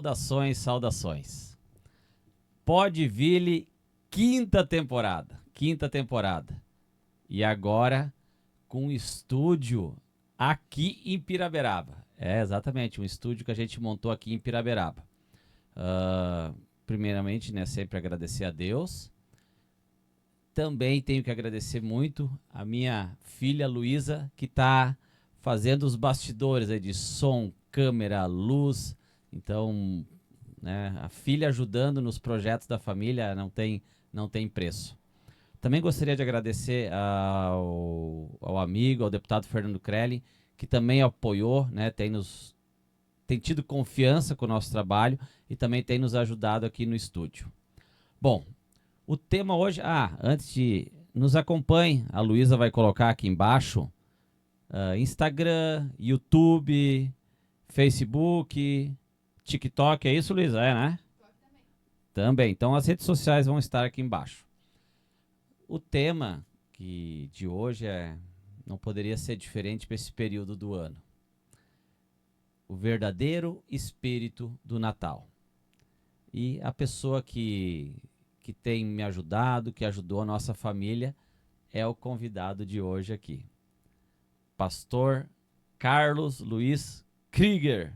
Saudações, saudações. Podville, quinta temporada. E agora com um estúdio aqui em Piraberaba. É, exatamente, um estúdio que a gente montou aqui em Piraberaba. Primeiramente, né, sempre agradecer a Deus. Também tenho que agradecer muito a minha filha Luísa, que está fazendo os bastidores aí de som, câmera, luz. Então, né, a filha ajudando nos projetos da família não tem preço. Também gostaria de agradecer ao amigo, ao deputado Fernando Crelli, que também apoiou, né, tem tido confiança com o nosso trabalho e também tem nos ajudado aqui no estúdio. Bom, o tema hoje... antes de... Nos acompanhe, a Luísa vai colocar aqui embaixo Instagram, YouTube, Facebook, TikTok, é isso, Luísa? É, né? Também. Então as redes sociais vão estar aqui embaixo. O tema de hoje não poderia ser diferente para esse período do ano. O verdadeiro espírito do Natal. E a pessoa que tem me ajudado, que ajudou a nossa família, é o convidado de hoje aqui. Pastor Carlos Luiz Krieger.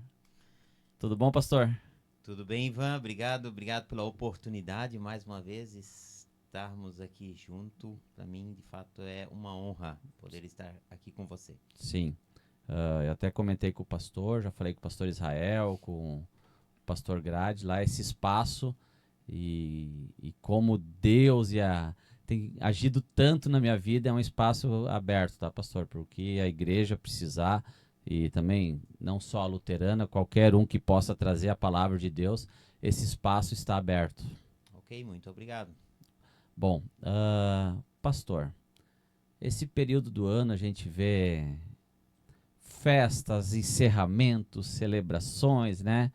Tudo bom, pastor? Tudo bem, Ivan? Obrigado pela oportunidade, mais uma vez, estarmos aqui junto. Para mim, de fato, é uma honra poder estar aqui com você. Sim. Eu até comentei com o pastor, já falei com o pastor Israel, com o pastor Grade, lá esse espaço e como Deus tem agido tanto na minha vida, é um espaço aberto, tá, pastor? Porque a igreja precisar, e também não só a luterana, qualquer um que possa trazer a palavra de Deus, esse espaço está aberto. Ok, muito obrigado. Bom, pastor, esse período do ano a gente vê festas, encerramentos, celebrações, né?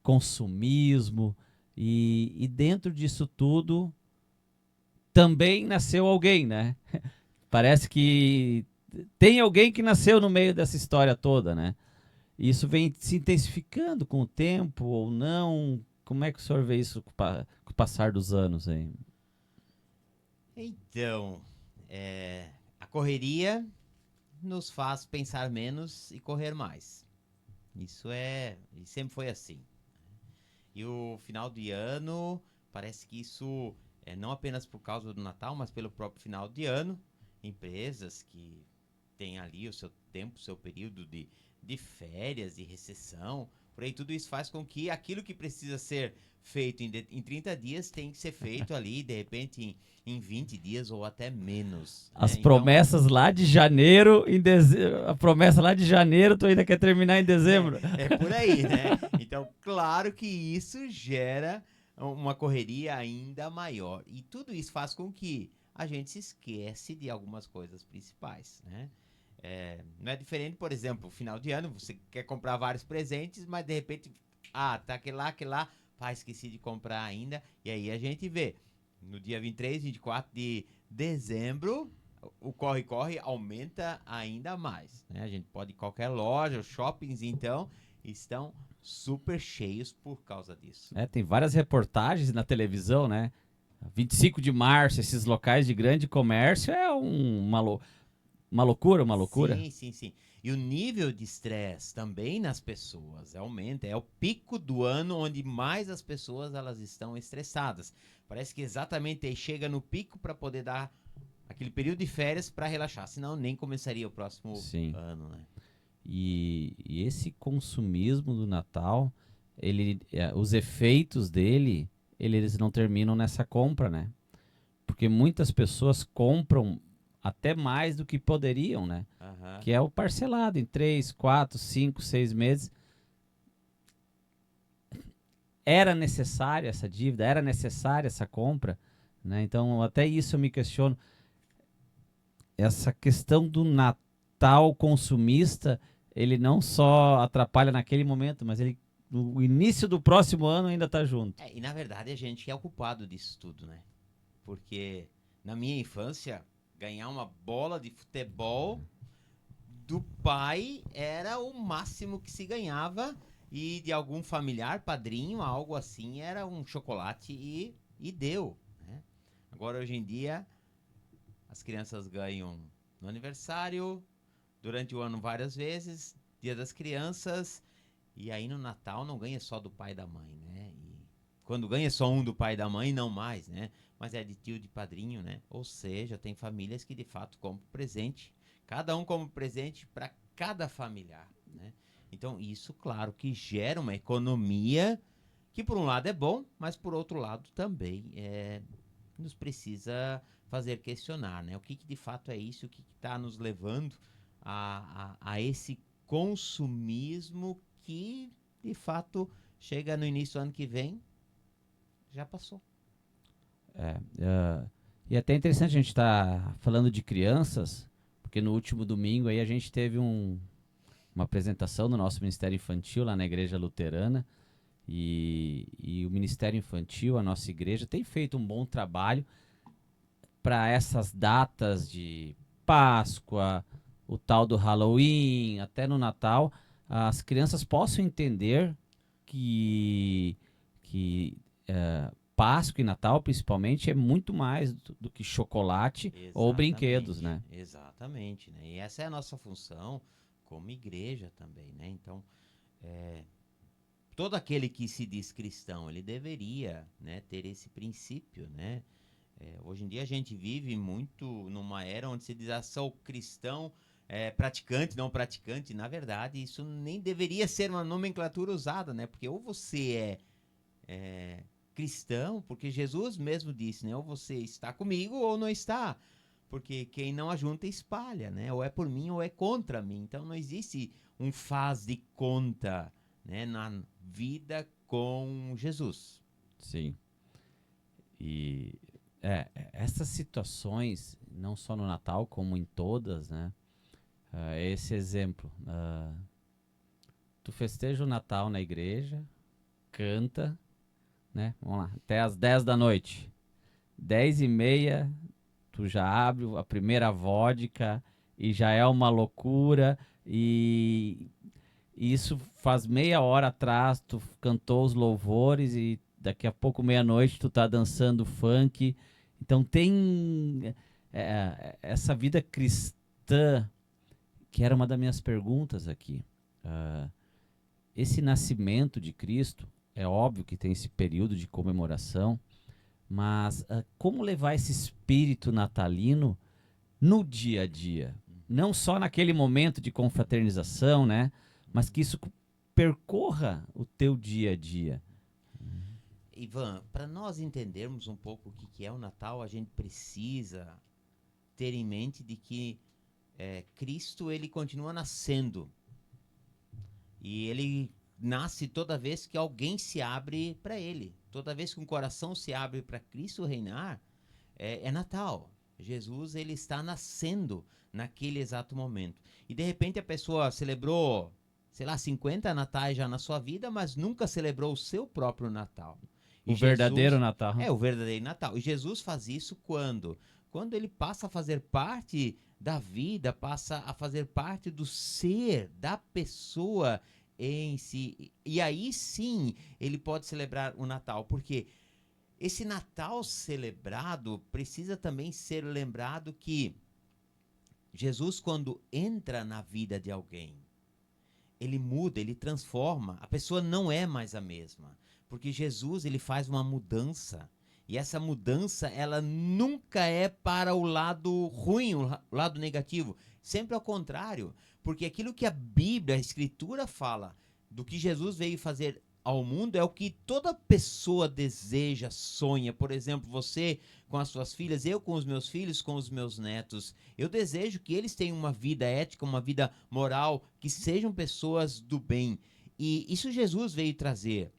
Consumismo, e dentro disso tudo também nasceu alguém, né? Parece que tem alguém que nasceu no meio dessa história toda, né? Isso vem se intensificando com o tempo ou não? Como é que o senhor vê isso com o passar dos anos aí? Então, a correria nos faz pensar menos e correr mais. Isso sempre foi assim. E o final de ano, parece que isso é não apenas por causa do Natal, mas pelo próprio final de ano. Empresas que têm ali o seu tempo, o seu período de férias, de recessão, por aí tudo isso faz com que aquilo que precisa ser feito em 30 dias tem que ser feito ali, de repente, em 20 dias ou até menos. As Então, promessas lá de janeiro, a promessa lá de janeiro, tu ainda quer terminar em dezembro. É por aí, né? Então, claro que isso gera uma correria ainda maior. E tudo isso faz com que a gente se esquece de algumas coisas principais, né? Não é diferente, por exemplo, final de ano, você quer comprar vários presentes, mas de repente, tá aquele lá, esqueci de comprar ainda. E aí a gente vê, no dia 23, 24 de dezembro, o corre-corre aumenta ainda mais, né? A gente pode ir em qualquer loja, os shoppings, então, estão super cheios por causa disso. Tem várias reportagens na televisão, né? 25 de março, esses locais de grande comércio é uma loucura, uma loucura. Sim. E o nível de estresse também nas pessoas aumenta. É o pico do ano onde mais as pessoas elas estão estressadas. Parece que exatamente aí chega no pico para poder dar aquele período de férias para relaxar. Senão nem começaria o próximo ano, né? E esse consumismo do Natal, os efeitos dele, eles não terminam nessa compra, né? Porque muitas pessoas compram até mais do que poderiam, né? Uhum. Que é o parcelado em 3, 4, 5, 6 meses. Era necessária essa dívida, era necessária essa compra, né? Então, até isso eu me questiono. Essa questão do Natal consumista, ele não só atrapalha naquele momento, mas ele no início do próximo ano ainda está junto. E na verdade a gente que é o culpado disso tudo, né? Porque na minha infância, ganhar uma bola de futebol do pai era o máximo que se ganhava e de algum familiar, padrinho, algo assim, era um chocolate e deu, né? Agora, hoje em dia, as crianças ganham no aniversário, durante o ano várias vezes, Dia das Crianças, e aí no Natal não ganha só do pai e da mãe, né? E quando ganha só um do pai e da mãe, não mais, né? Mas é de tio, de padrinho, né? Ou seja, tem famílias que de fato compram presente. Cada um compra presente para cada familiar, né? Então, isso, claro, que gera uma economia que, por um lado, é bom, mas, por outro lado, também nos precisa fazer questionar, né? O que de fato é isso, o que está nos levando a esse consumismo que, de fato, chega no início do ano que vem, já passou. E até interessante a gente estar falando de crianças, porque no último domingo aí a gente teve uma apresentação do nosso Ministério Infantil lá na Igreja Luterana, e o Ministério Infantil, a nossa igreja, tem feito um bom trabalho para essas datas de Páscoa, o tal do Halloween, até no Natal, as crianças possam entender que Páscoa e Natal, principalmente, é muito mais do que chocolate ou brinquedos, né? Exatamente, né? E essa é a nossa função como igreja também, né? Então, todo aquele que se diz cristão, ele deveria, né, ter esse princípio, né? Hoje em dia a gente vive muito numa era onde se diz, sou cristão, praticante, não praticante. Na verdade, isso nem deveria ser uma nomenclatura usada, né? Porque ou você é cristão, porque Jesus mesmo disse, né? Ou você está comigo ou não está. Porque quem não ajunta espalha, né? Ou é por mim ou é contra mim. Então não existe um faz de conta, né, na vida com Jesus. Sim. E essas situações, não só no Natal, como em todas, né? Esse exemplo. Tu festeja o Natal na igreja, canta, né? Vamos lá, até às 10 da noite. 10h30, tu já abre a primeira vodka e já é uma loucura. E isso faz meia hora atrás, tu cantou os louvores e daqui a pouco, meia-noite, tu tá dançando funk. Então tem essa vida cristã, que era uma das minhas perguntas aqui. Esse nascimento de Cristo, é óbvio que tem esse período de comemoração, mas como levar esse espírito natalino no dia a dia? Não só naquele momento de confraternização, né? Mas que isso percorra o teu dia a dia. Ivan, para nós entendermos um pouco o que é o Natal, a gente precisa ter em mente de que Cristo, ele continua nascendo. E ele nasce toda vez que alguém se abre para ele. Toda vez que um coração se abre para Cristo reinar, é Natal. Jesus, ele está nascendo naquele exato momento. E de repente a pessoa celebrou, sei lá, 50 natais já na sua vida, mas nunca celebrou o seu próprio Natal. O verdadeiro Natal. O verdadeiro Natal. E Jesus faz isso quando? Quando ele passa a fazer parte da vida, passa a fazer parte do ser, da pessoa em si. E aí sim ele pode celebrar o Natal, porque esse Natal celebrado precisa também ser lembrado que Jesus, quando entra na vida de alguém, ele muda, ele transforma. A pessoa não é mais a mesma, porque Jesus, ele faz uma mudança. E essa mudança, ela nunca é para o lado ruim, o lado negativo. Sempre ao contrário, porque aquilo que a Bíblia, a Escritura fala, do que Jesus veio fazer ao mundo, é o que toda pessoa deseja, sonha. Por exemplo, você com as suas filhas, eu com os meus filhos, com os meus netos. Eu desejo que eles tenham uma vida ética, uma vida moral, que sejam pessoas do bem. E isso Jesus veio trazer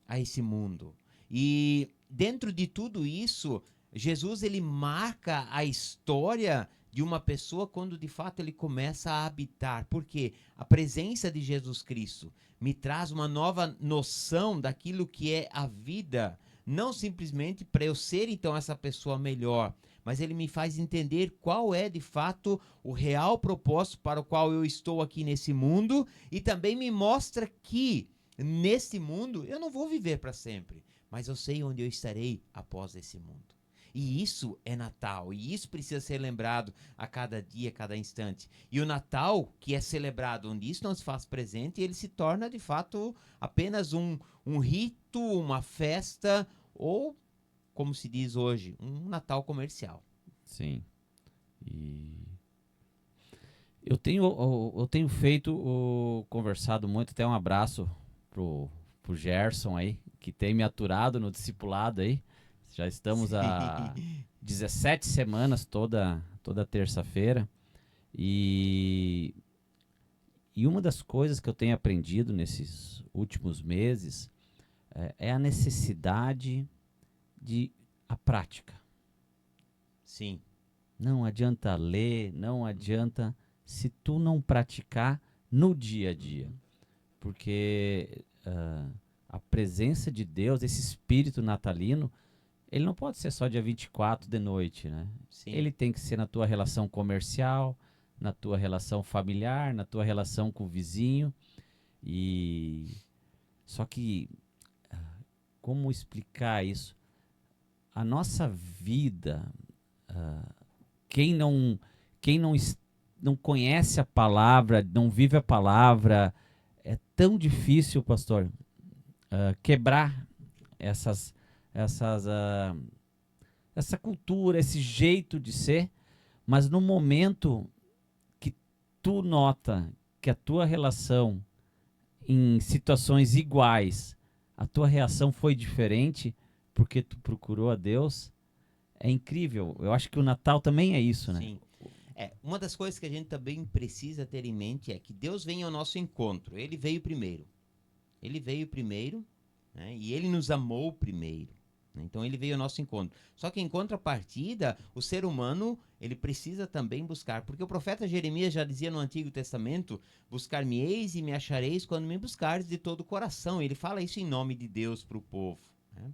a esse mundo. E dentro de tudo isso, Jesus, ele marca a história de uma pessoa quando de fato ele começa a habitar. Porque a presença de Jesus Cristo me traz uma nova noção daquilo que é a vida. Não simplesmente para eu ser então essa pessoa melhor, mas ele me faz entender qual é de fato o real propósito para o qual eu estou aqui nesse mundo, e também me mostra que neste mundo eu não vou viver para sempre, mas eu sei onde eu estarei após esse mundo. E isso é Natal, e isso precisa ser lembrado a cada dia, a cada instante. E o Natal, que é celebrado onde isso não se faz presente, ele se torna de fato apenas um rito, uma festa, ou, como se diz hoje, um Natal comercial. Sim. E eu tenho conversado muito, até um abraço pro Gerson aí, que tem me aturado no discipulado aí. Já estamos há 17 semanas toda terça-feira. E uma das coisas que eu tenho aprendido nesses últimos meses é a necessidade de a prática. Sim. Não adianta ler, não adianta se tu não praticar no dia a dia. Porque a presença de Deus, esse espírito natalino, ele não pode ser só dia 24 de noite, né? Sim. Ele tem que ser na tua relação comercial, na tua relação familiar, na tua relação com o vizinho. E só que como explicar isso? A nossa vida, quem não conhece a palavra, não vive a palavra, é tão difícil, pastor, quebrar essa cultura, esse jeito de ser, mas no momento que tu nota que a tua relação em situações iguais, a tua reação foi diferente porque tu procurou a Deus, é incrível. Eu acho que o Natal também é isso, né? Sim. Uma das coisas que a gente também precisa ter em mente é que Deus vem ao nosso encontro. Ele veio primeiro. Ele veio primeiro, né? E ele nos amou primeiro. Então ele veio ao nosso encontro. Só que em contrapartida, o ser humano, ele precisa também buscar. Porque o profeta Jeremias já dizia no Antigo Testamento: buscar-me-eis e me achareis quando me buscares de todo o coração. Ele fala isso em nome de Deus para o povo, né?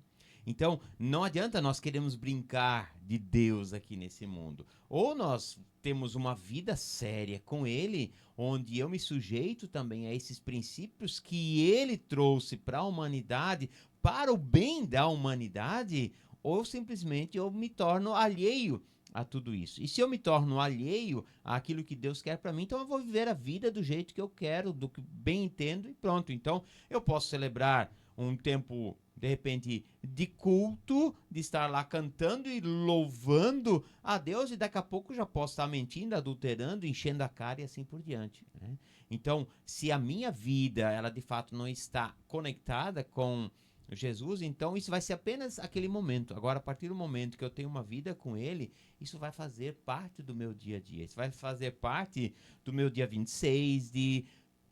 Então, não adianta nós queremos brincar de Deus aqui nesse mundo. Ou nós temos uma vida séria com Ele, onde eu me sujeito também a esses princípios que Ele trouxe para a humanidade, para o bem da humanidade, ou simplesmente eu me torno alheio a tudo isso. E se eu me torno alheio àquilo que Deus quer para mim, então eu vou viver a vida do jeito que eu quero, do que bem entendo e pronto. Então, eu posso celebrar um tempo, de repente, de culto, de estar lá cantando e louvando a Deus, e daqui a pouco já posso estar mentindo, adulterando, enchendo a cara e assim por diante, né? Então, se a minha vida, ela de fato não está conectada com Jesus, então isso vai ser apenas aquele momento. Agora, a partir do momento que eu tenho uma vida com Ele, isso vai fazer parte do meu dia a dia. Isso vai fazer parte do meu dia 26 de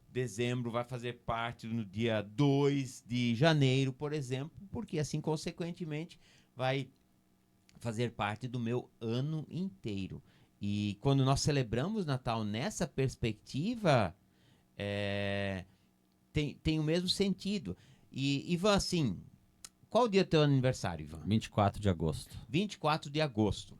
dezembro, vai fazer parte no dia 2 de janeiro, por exemplo, porque assim, consequentemente, vai fazer parte do meu ano inteiro. E quando nós celebramos Natal nessa perspectiva, tem o mesmo sentido. E, Ivan, assim, qual o dia do teu aniversário, Ivan? 24 de agosto. 24 de agosto.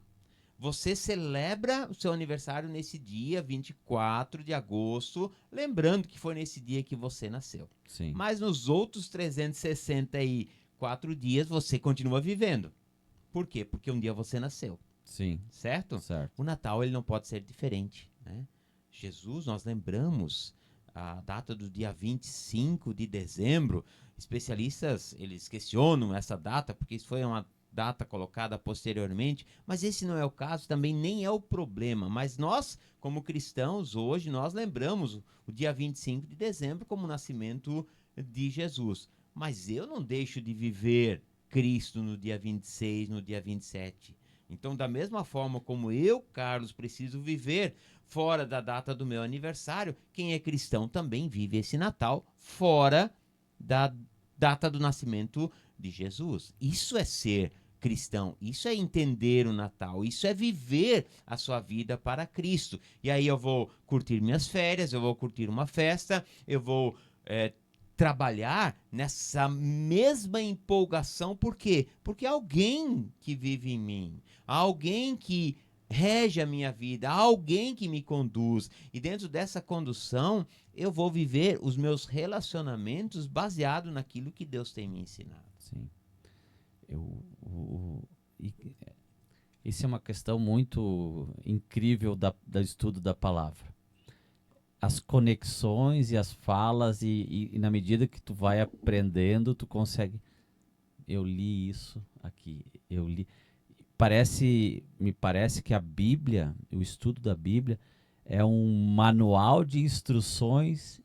Você celebra o seu aniversário nesse dia, 24 de agosto, lembrando que foi nesse dia que você nasceu. Sim. Mas nos outros 364 dias você continua vivendo. Por quê? Porque um dia você nasceu. Sim. Certo? Certo. O Natal ele não pode ser diferente, né? Jesus, nós lembramos a data do dia 25 de dezembro. Especialistas, eles questionam essa data, porque isso foi uma data colocada posteriormente, mas esse não é o caso, também nem é o problema. Mas nós, como cristãos, hoje nós lembramos o dia 25 de dezembro como o nascimento de Jesus. Mas eu não deixo de viver Cristo no dia 26, no dia 27. Então, da mesma forma como eu, Carlos, preciso viver fora da data do meu aniversário, quem é cristão também vive esse Natal fora da data do nascimento de Jesus. Isso é ser cristão, isso é entender o Natal, isso é viver a sua vida para Cristo. E aí eu vou curtir minhas férias, eu vou curtir uma festa, eu vou trabalhar nessa mesma empolgação. Por quê? Porque há alguém que vive em mim, há alguém que rege a minha vida, há alguém que me conduz. E dentro dessa condução, eu vou viver os meus relacionamentos baseado naquilo que Deus tem me ensinado. Sim. E isso é uma questão muito incrível do estudo da palavra. As conexões e as falas, e na medida que tu vai aprendendo, tu consegue. Eu li isso aqui, eu li. Me parece que a Bíblia, o estudo da Bíblia, é um manual de instruções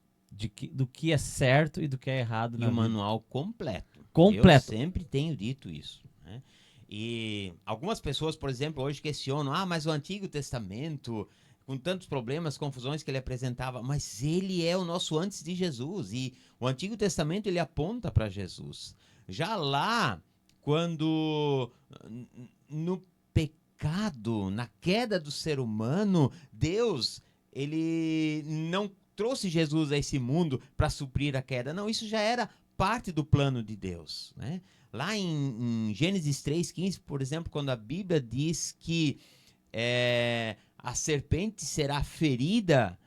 do que é certo e do que é errado na E um vida. manual completo. Completo. Eu sempre tenho dito isso, né? E algumas pessoas, por exemplo, hoje questionam, mas o Antigo Testamento, com tantos problemas, confusões que ele apresentava, mas ele é o nosso antes de Jesus, e o Antigo Testamento ele aponta para Jesus. Já lá, quando no pecado, na queda do ser humano, Deus, ele não trouxe Jesus a esse mundo para suprir a queda. Não, isso já era parte do plano de Deus, né? Lá em Gênesis 3,15, por exemplo, quando a Bíblia diz que a serpente será ferida,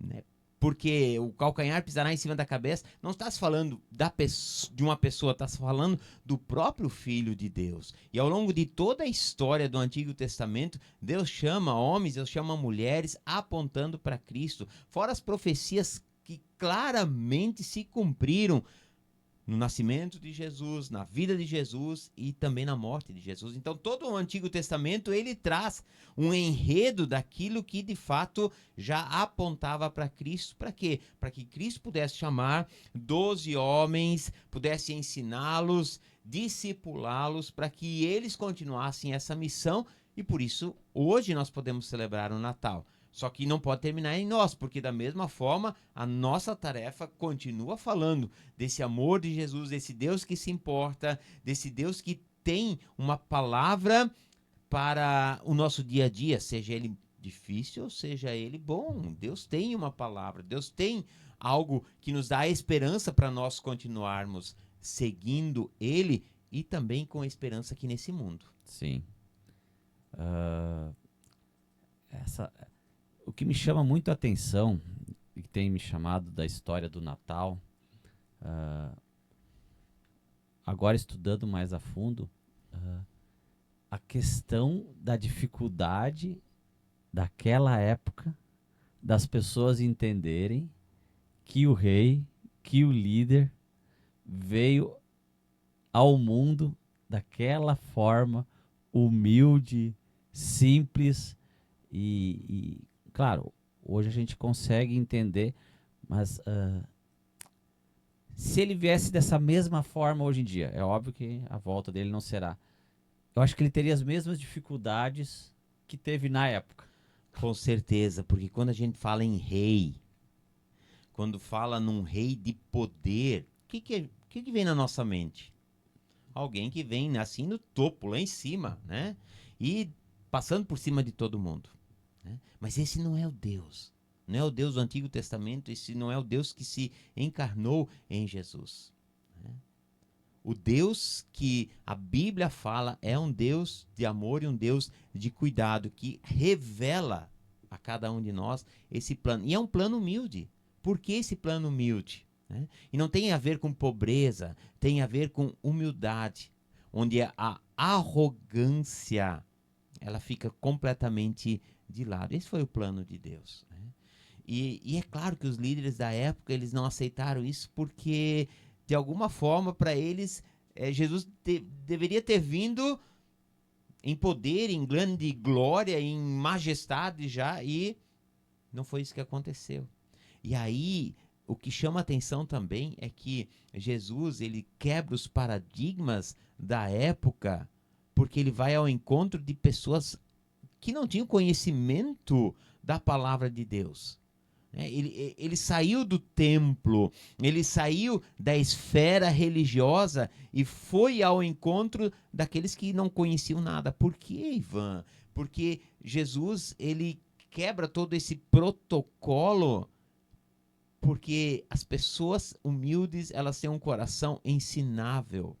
né, porque o calcanhar pisará em cima da cabeça, não está se falando de uma pessoa, está se falando do próprio Filho de Deus. E ao longo de toda a história do Antigo Testamento, Deus chama homens, Deus chama mulheres apontando para Cristo, fora as profecias que claramente se cumpriram no nascimento de Jesus, na vida de Jesus e também na morte de Jesus. Então, todo o Antigo Testamento, ele traz um enredo daquilo que, de fato, já apontava para Cristo. Para quê? Para que Cristo pudesse chamar 12 homens, pudesse ensiná-los, discipulá-los, para que eles continuassem essa missão. E por isso, hoje nós podemos celebrar o Natal. Só que não pode terminar em nós, porque da mesma forma, a nossa tarefa continua falando desse amor de Jesus, desse Deus que se importa, desse Deus que tem uma palavra para o nosso dia a dia, seja ele difícil ou seja ele bom. Deus tem uma palavra, Deus tem algo que nos dá esperança para nós continuarmos seguindo Ele e também com esperança aqui nesse mundo. Sim. O que me chama muito a atenção e que tem me chamado da história do Natal, agora estudando mais a fundo, a questão da dificuldade daquela época das pessoas entenderem que o rei, que o líder veio ao mundo daquela forma humilde, simples e claro, hoje a gente consegue entender, mas se ele viesse dessa mesma forma hoje em dia, é óbvio que a volta dele não será. Eu acho que ele teria as mesmas dificuldades que teve na época. Com certeza, porque quando a gente fala em rei, quando fala num rei de poder, o que vem na nossa mente? Alguém que vem assim no topo, lá em cima, né? E passando por cima de todo mundo. Né? Mas esse não é o Deus. Não é o Deus do Antigo Testamento, esse não é o Deus que se encarnou em Jesus. Né? O Deus que a Bíblia fala é um Deus de amor e um Deus de cuidado, que revela a cada um de nós esse plano. E é um plano humilde. Por que esse plano humilde? Né? E não tem a ver com pobreza, tem a ver com humildade, onde a arrogância ela fica completamente de lado. Esse foi o plano de Deus. Né? E é claro que os líderes da época eles não aceitaram isso porque, de alguma forma, para eles, Jesus deveria ter vindo em poder, em grande glória, em majestade já, e não foi isso que aconteceu. E aí, o que chama atenção também é que Jesus ele quebra os paradigmas da época, porque ele vai ao encontro de pessoas que não tinham conhecimento da palavra de Deus. Ele saiu do templo, ele saiu da esfera religiosa e foi ao encontro daqueles que não conheciam nada. Por quê, Ivan? Porque Jesus ele quebra todo esse protocolo Porque as pessoas humildes, elas têm um coração ensinável.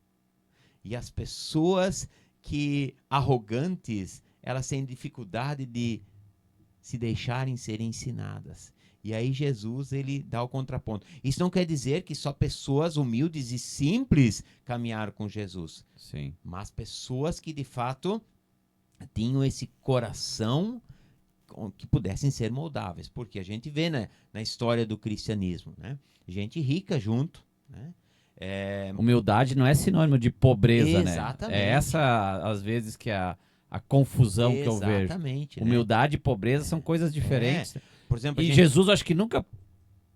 E as pessoas que arrogantes, elas têm dificuldade de se deixarem ser ensinadas. E aí Jesus, ele dá o contraponto. Isso não quer dizer que só pessoas humildes e simples caminharam com Jesus. Sim. Mas pessoas que, de fato, tinham esse coração que pudessem ser moldáveis. Porque a gente vê, né, na história do cristianismo, né? Gente rica junto, né? Humildade não é sinônimo de pobreza, né? Exatamente. É essa, às vezes, que é a confusão que eu vejo. Exatamente, né? Humildade e pobreza são coisas diferentes. Por exemplo, a E gente... Jesus, acho que nunca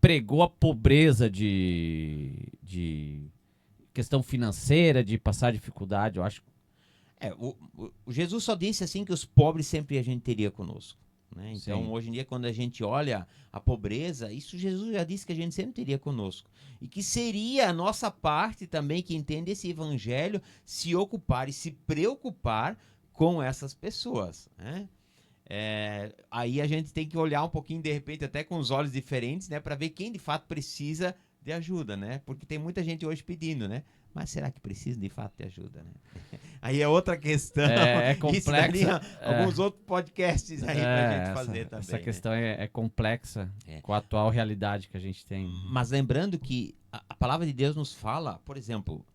pregou a pobreza de questão financeira, de passar dificuldade, eu acho. O Jesus só disse assim que os pobres sempre a gente teria conosco. Né? Então, Sim. hoje em dia, quando a gente olha a pobreza, isso Jesus já disse que a gente sempre teria conosco. E que seria a nossa parte também, que entende esse evangelho, se ocupar e se preocupar com essas pessoas. Né? Aí a gente tem que olhar um pouquinho, de repente, até com os olhos diferentes, né? Para ver quem de fato precisa de ajuda, né? Porque tem muita gente hoje pedindo, né? Mas será que precisa de fato de ajuda, né? Aí é outra questão. É Isso daria complexa. alguns outros podcasts aí pra gente fazer também. Essa né? questão é complexa com a atual realidade que a gente tem. Mas lembrando que a palavra de Deus nos fala, por exemplo,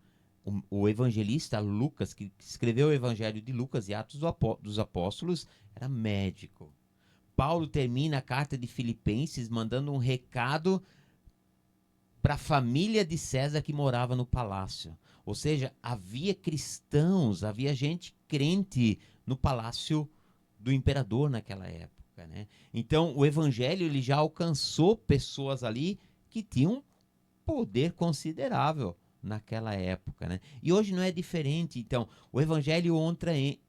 o evangelista Lucas, que escreveu o evangelho de Lucas e Atos dos Apóstolos, era médico. Paulo termina a carta de Filipenses mandando um recado para a família de César que morava no palácio. Ou seja, havia cristãos, havia gente crente no palácio do imperador naquela época. Né? Então, o evangelho ele já alcançou pessoas ali que tinham poder considerável naquela época. Né? E hoje não é diferente. Então, o evangelho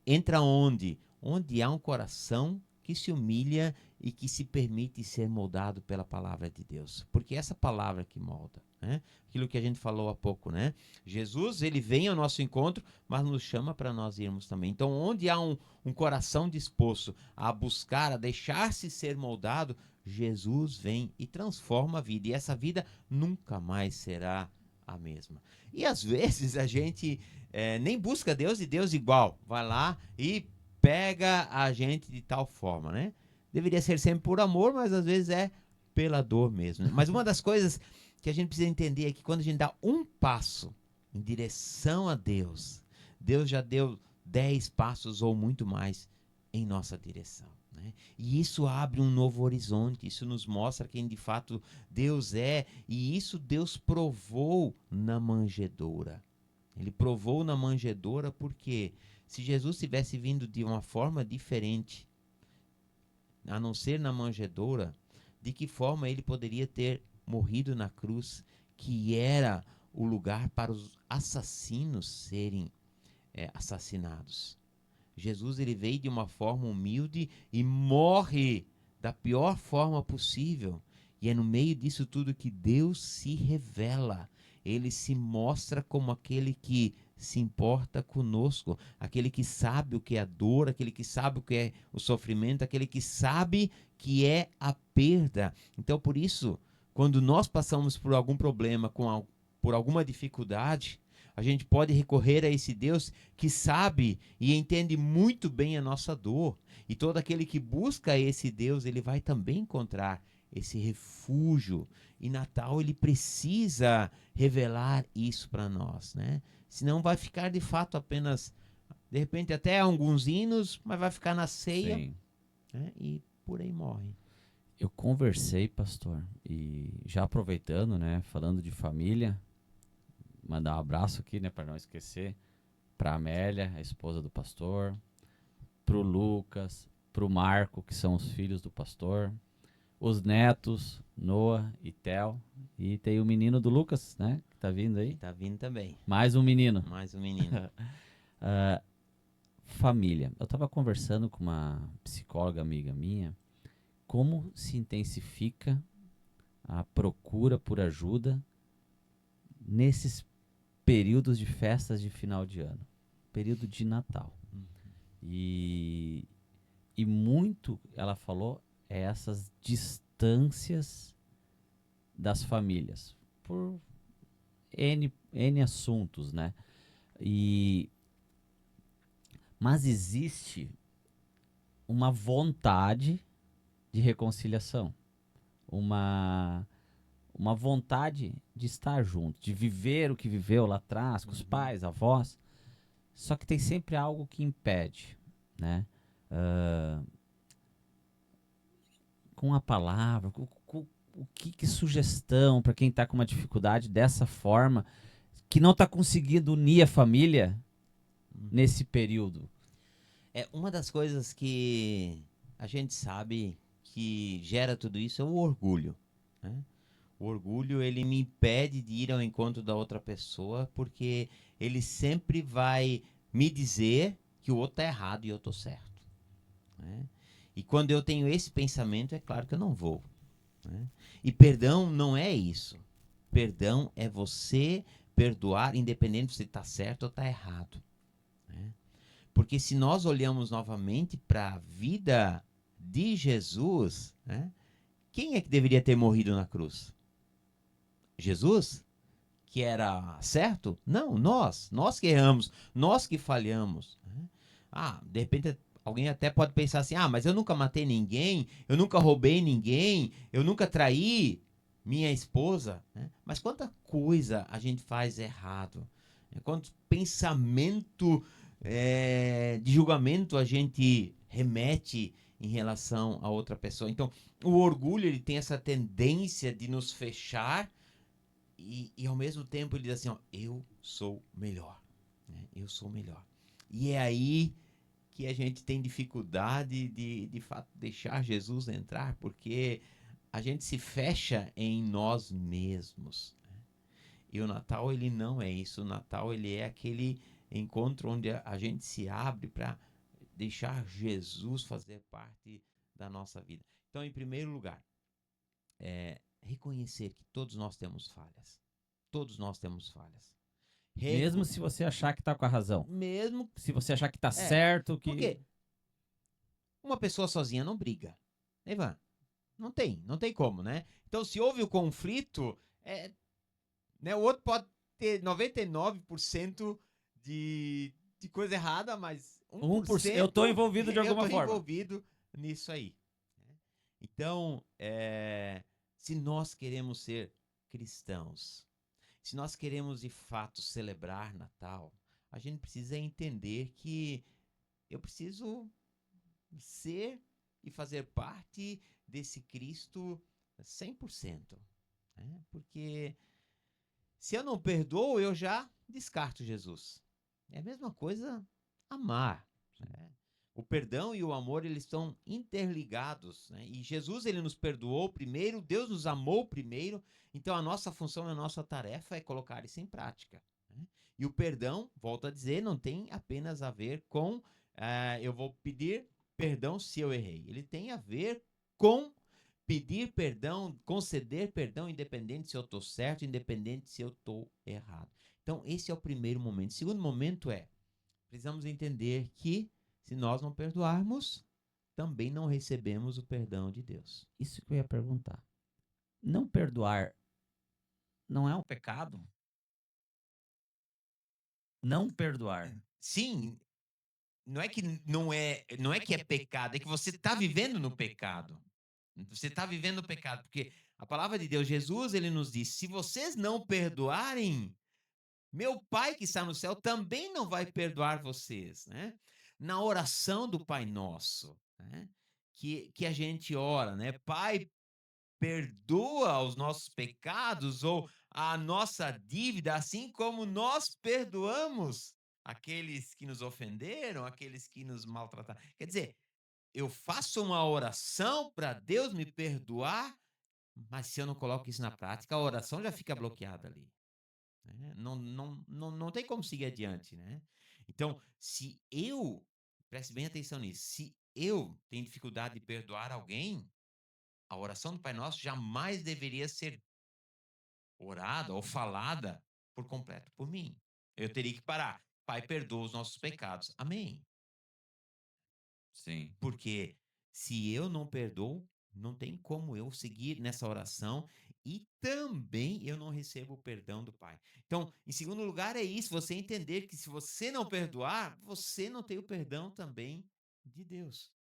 entra onde? Onde há um coração que se humilha e que se permite ser moldado pela palavra de Deus. Porque é essa palavra que molda. Né? Aquilo que a gente falou há pouco. Né? Jesus, ele vem ao nosso encontro, mas nos chama para nós irmos também. Então, onde há um coração disposto a buscar, a deixar-se ser moldado, Jesus vem e transforma a vida. E essa vida nunca mais será a mesma. E às vezes a gente nem busca Deus e Deus igual. Vai lá e pega a gente de tal forma, né? Deveria ser sempre por amor, mas às vezes é pela dor mesmo. Né? Mas uma das coisas que a gente precisa entender é que quando a gente dá um passo em direção a Deus, Deus já deu 10 passos ou muito mais em nossa direção. Né? E isso abre um novo horizonte, isso nos mostra quem de fato Deus é, e isso Deus provou na manjedoura. Ele provou na manjedoura porque se Jesus tivesse vindo de uma forma diferente, a não ser na manjedoura, de que forma ele poderia ter morrido na cruz, que era o lugar para os assassinos serem assassinados? Jesus ele veio de uma forma humilde e morre da pior forma possível. E é no meio disso tudo que Deus se revela. Ele se mostra como aquele que se importa conosco, aquele que sabe o que é a dor, aquele que sabe o que é o sofrimento, aquele que sabe que é a perda. Então, por isso, quando nós passamos por algum problema, por alguma dificuldade, a gente pode recorrer a esse Deus que sabe e entende muito bem a nossa dor. E todo aquele que busca esse Deus, ele vai também encontrar esse refúgio. E Natal, ele precisa revelar isso para nós, né? Senão vai ficar de fato apenas, de repente até alguns hinos, mas vai ficar na ceia, né? E por aí morre. Eu conversei, pastor, e já aproveitando, né, falando de família, mandar um abraço aqui, né, para não esquecer, para Amélia, a esposa do pastor, pro Lucas, pro Marco, que são os filhos do pastor, os netos, Noah e Theo, e tem o menino do Lucas, né, que tá vindo aí. Tá vindo também. Mais um menino. Mais um menino. Família. Eu estava conversando com uma psicóloga amiga minha, como se intensifica a procura por ajuda nesses períodos de festas de final de ano, período de Natal. E muito, ela falou, é essas distâncias das famílias, por N assuntos, né? E, mas existe uma vontade de reconciliação, uma, uma vontade de estar junto, de viver o que viveu lá atrás, com os pais, avós, só que tem sempre algo que impede, né? Ah, com a palavra, o que sugestão para quem está com uma dificuldade dessa forma, que não está conseguindo unir a família nesse período? É uma das coisas que a gente sabe que gera tudo isso é o orgulho, né? O orgulho, ele me impede de ir ao encontro da outra pessoa, porque ele sempre vai me dizer que o outro tá errado e eu tô certo, né? E quando eu tenho esse pensamento, é claro que eu não vou, né? E perdão não é isso. Perdão é você perdoar, independente se você está certo ou está errado, né? Porque se nós olhamos novamente para a vida de Jesus, né, quem é que deveria ter morrido na cruz? Jesus? Que era certo? Não, nós que erramos, nós que falhamos, né? De repente alguém até pode pensar assim: mas eu nunca matei ninguém, eu nunca roubei ninguém, eu nunca traí minha esposa, né? Mas quanta coisa a gente faz errado, né? Quanto pensamento de julgamento a gente remete em relação a outra pessoa. Então, o orgulho, ele tem essa tendência de nos fechar e ao mesmo tempo ele diz assim, ó, eu sou melhor, né? Eu sou melhor. E é aí que a gente tem dificuldade de fato deixar Jesus entrar, porque a gente se fecha em nós mesmos, né? E o Natal, ele não é isso. O Natal, ele é aquele encontro onde a gente se abre para deixar Jesus fazer parte da nossa vida. Então, em primeiro lugar, reconhecer que todos nós temos falhas. Todos nós temos falhas. Mesmo se você achar que tá com a razão. Mesmo. Se você achar que tá certo, Por que... quê? Uma pessoa sozinha não briga. Ivan, não tem como, né? Então, se houve o conflito, né, o outro pode ter 99% de coisa errada, mas 1%, eu tô 1% envolvido de eu alguma tô forma. envolvido nisso aí, né? Então, se nós queremos ser cristãos, se nós queremos de fato celebrar Natal, a gente precisa entender que eu preciso ser e fazer parte desse Cristo 100%, né? Porque se eu não perdoo, eu já descarto Jesus. É a mesma coisa amar, né? O perdão e o amor, eles estão interligados, né? E Jesus, ele nos perdoou primeiro, Deus nos amou primeiro, então a nossa função, a nossa tarefa é colocar isso em prática, né? E o perdão, volto a dizer, não tem apenas a ver com eu vou pedir perdão se eu errei. Ele tem a ver com pedir perdão, conceder perdão, independente se eu estou certo, independente se eu estou errado. Então, esse é o primeiro momento. O segundo momento precisamos entender que se nós não perdoarmos, também não recebemos o perdão de Deus. Isso que eu ia perguntar. Não perdoar não é um pecado? Não perdoar. Sim, não é que é pecado, é que você está vivendo no pecado. Você está vivendo o pecado, porque a palavra de Deus, Jesus, ele nos diz: se vocês não perdoarem, meu Pai que está no céu também não vai perdoar vocês, né? Na oração do Pai Nosso, né? Que a gente ora, né? Pai, perdoa os nossos pecados ou a nossa dívida, assim como nós perdoamos aqueles que nos ofenderam, aqueles que nos maltrataram. Quer dizer, eu faço uma oração para Deus me perdoar, mas se eu não coloco isso na prática, a oração já fica bloqueada ali, né? Não tem como seguir adiante, né? Então, se eu, preste bem atenção nisso, se eu tenho dificuldade de perdoar alguém, a oração do Pai Nosso jamais deveria ser orada ou falada por completo por mim. Eu teria que parar. Pai, perdoa os nossos pecados. Amém. Sim. Porque se eu não perdoo, não tem como eu seguir nessa oração e também eu não recebo o perdão do Pai. Então, em segundo lugar, é isso, você entender que se você não perdoar, você não tem o perdão também de Deus,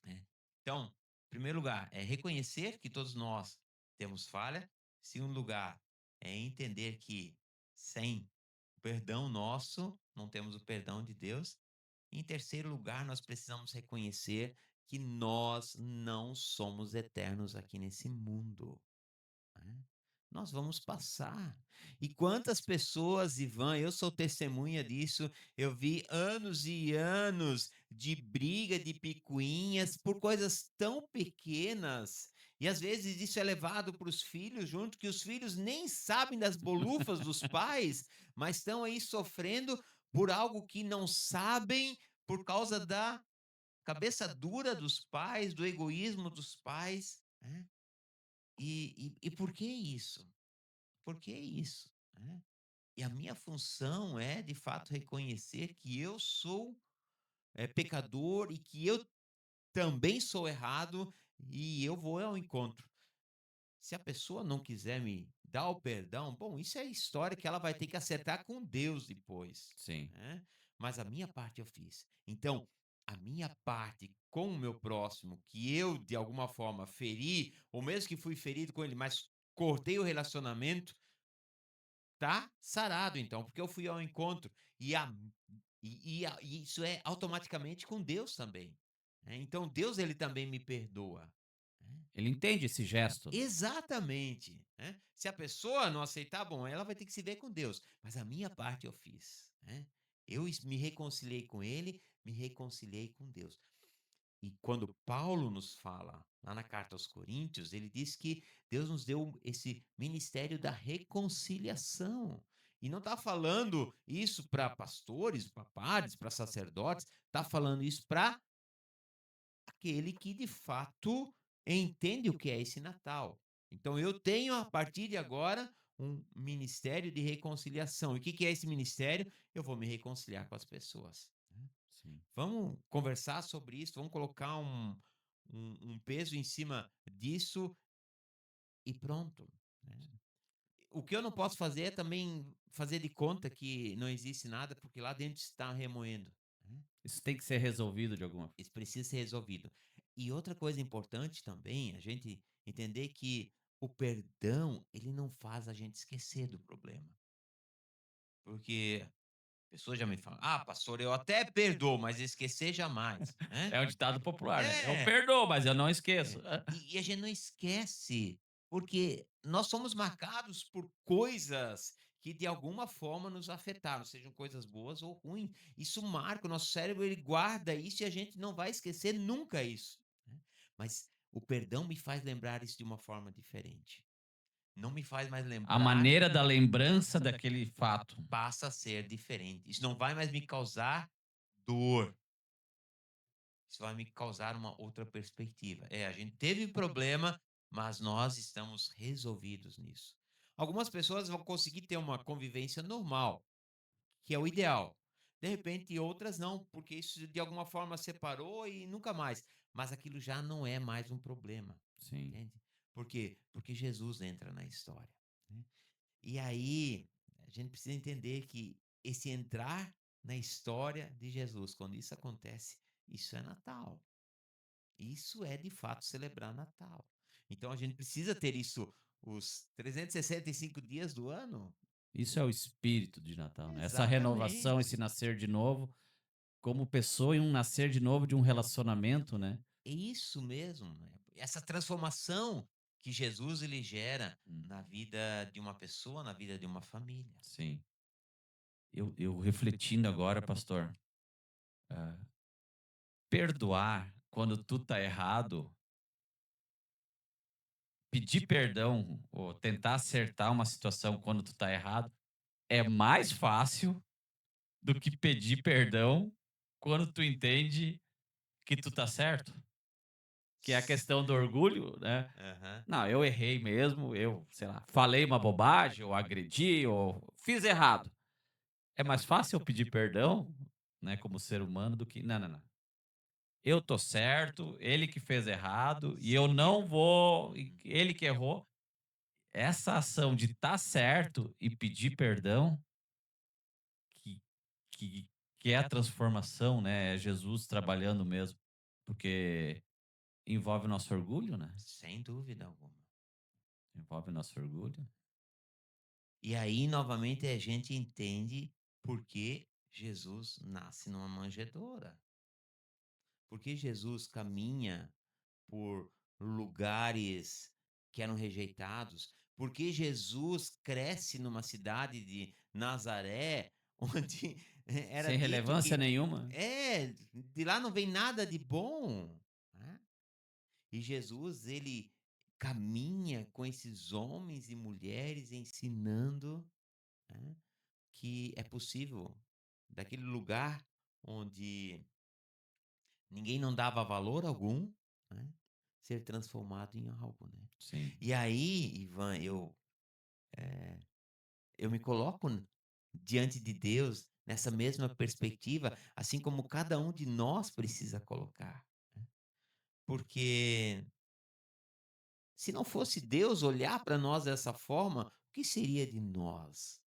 né? Então, em primeiro lugar, é reconhecer que todos nós temos falha. Em segundo lugar, é entender que sem o perdão nosso, não temos o perdão de Deus. Em terceiro lugar, nós precisamos reconhecer que nós não somos eternos aqui nesse mundo, né? Nós vamos passar. E quantas pessoas, Ivan, eu sou testemunha disso, eu vi anos e anos de briga, de picuinhas por coisas tão pequenas. E às vezes isso é levado para os filhos junto, que os filhos nem sabem das bolufas dos pais, mas estão aí sofrendo por algo que não sabem por causa da cabeça dura dos pais, do egoísmo dos pais, né? E por que isso? Por que isso, né? E a minha função é, de fato, reconhecer que eu sou, pecador e que eu também sou errado e eu vou ao encontro. Se a pessoa não quiser me dar o perdão, bom, isso é história que ela vai ter que acertar com Deus depois, Sim. né? Mas a minha parte eu fiz. Então, a minha parte com o meu próximo, que eu de alguma forma feri, ou mesmo que fui ferido com ele, mas cortei o relacionamento, tá sarado então, porque eu fui ao encontro. E isso é automaticamente com Deus também, né? Então Deus, ele também me perdoa, né? Ele entende esse gesto. Exatamente, né? Se a pessoa não aceitar, bom, ela vai ter que se ver com Deus, mas a minha parte eu fiz, né? Me reconciliei com ele, me reconciliei com Deus. E quando Paulo nos fala, lá na carta aos Coríntios, ele diz que Deus nos deu esse ministério da reconciliação. E não está falando isso para pastores, para padres, para sacerdotes, está falando isso para aquele que de fato entende o que é esse Natal. Então eu tenho a partir de agora um ministério de reconciliação. E o que é esse ministério? Eu vou me reconciliar com as pessoas, né? Sim. Vamos conversar sobre isso, vamos colocar um peso em cima disso e pronto, né? O que eu não posso fazer é também fazer de conta que não existe nada, porque lá dentro está remoendo, né? Isso tem que ser resolvido de alguma forma. Isso precisa ser resolvido. E outra coisa importante também, a gente entender que o perdão, ele não faz a gente esquecer do problema. Porque pessoas já me falam: "Ah, pastor, eu até perdoo, mas esquecer jamais", né? É um ditado popular, né? Eu É, perdoo, mas eu não esqueço. e a gente não esquece, porque nós somos marcados por coisas que de alguma forma nos afetaram, sejam coisas boas ou ruins. Isso marca, o nosso cérebro ele guarda isso e a gente não vai esquecer nunca isso, né? Mas o perdão me faz lembrar isso de uma forma diferente. Não me faz mais A lembrar, maneira da lembrança daquele fato. passa a ser diferente. Isso não vai mais me causar dor. Isso vai me causar uma outra perspectiva. É, a gente teve problema, mas nós estamos resolvidos nisso. Algumas pessoas vão conseguir ter uma convivência normal, que é o ideal. De repente, outras não, porque isso de alguma forma separou e nunca mais. Mas aquilo já não é mais um problema, Sim. entende? Por quê? Porque Jesus entra na história, né? E aí, a gente precisa entender que esse entrar na história de Jesus, quando isso acontece, isso é Natal. Isso é de fato celebrar Natal. Então a gente precisa ter isso os 365 dias do ano. Isso é o espírito de Natal, né? Essa renovação, esse Exatamente. nascer de novo, como pessoa e um nascer de novo de um relacionamento, né? É isso mesmo, né? Essa transformação que Jesus ele gera Hum. na vida de uma pessoa, na vida de uma família. Sim. Eu refletindo agora, pastor, ah, perdoar quando tu tá errado, pedir perdão ou tentar acertar uma situação quando tu tá errado, é mais fácil do que pedir perdão quando tu entende que tu tá certo. Que é a questão do orgulho, né? Aham. Não, eu errei mesmo, eu, sei lá, falei uma bobagem, ou agredi, ou fiz errado. É mais fácil eu pedir perdão, né, como ser humano, do que. Não, não, não. Eu tô certo, ele que fez errado, e eu não vou. Ele que errou. essa ação de estar certo e pedir perdão, que, que, que é a transformação, né? É Jesus trabalhando mesmo, porque envolve o nosso orgulho, né? Sem dúvida alguma. Envolve o nosso orgulho. E aí, novamente, a gente entende por que Jesus nasce numa manjedoura. Porque Jesus caminha por lugares que eram rejeitados. Porque Jesus cresce numa cidade de Nazaré, onde era Sem dito relevância que nenhuma. de lá não vem nada de bom, né? E Jesus, ele caminha com esses homens e mulheres ensinando, né, que é possível, daquele lugar onde ninguém não dava valor algum, né, ser transformado em algo, né? Sim. E aí, Ivan, eu me coloco diante de Deus nessa mesma perspectiva, assim como cada um de nós precisa colocar, né? Porque se não fosse Deus olhar para nós dessa forma, o que seria de nós?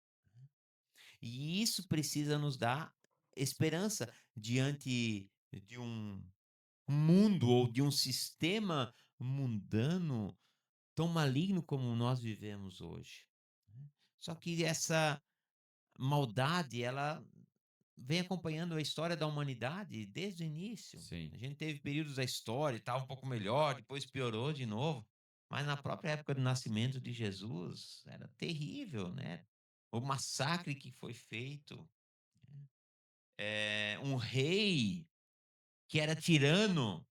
E isso precisa nos dar esperança diante de um mundo ou de um sistema mundano tão maligno como nós vivemos hoje, né. Só que essa maldade, ela vem acompanhando a história da humanidade desde o início. Sim. A gente teve períodos da história, estava um pouco melhor, depois piorou de novo. Mas na própria época do nascimento de Jesus, era terrível, né? O massacre que foi feito. Um rei que era tirano,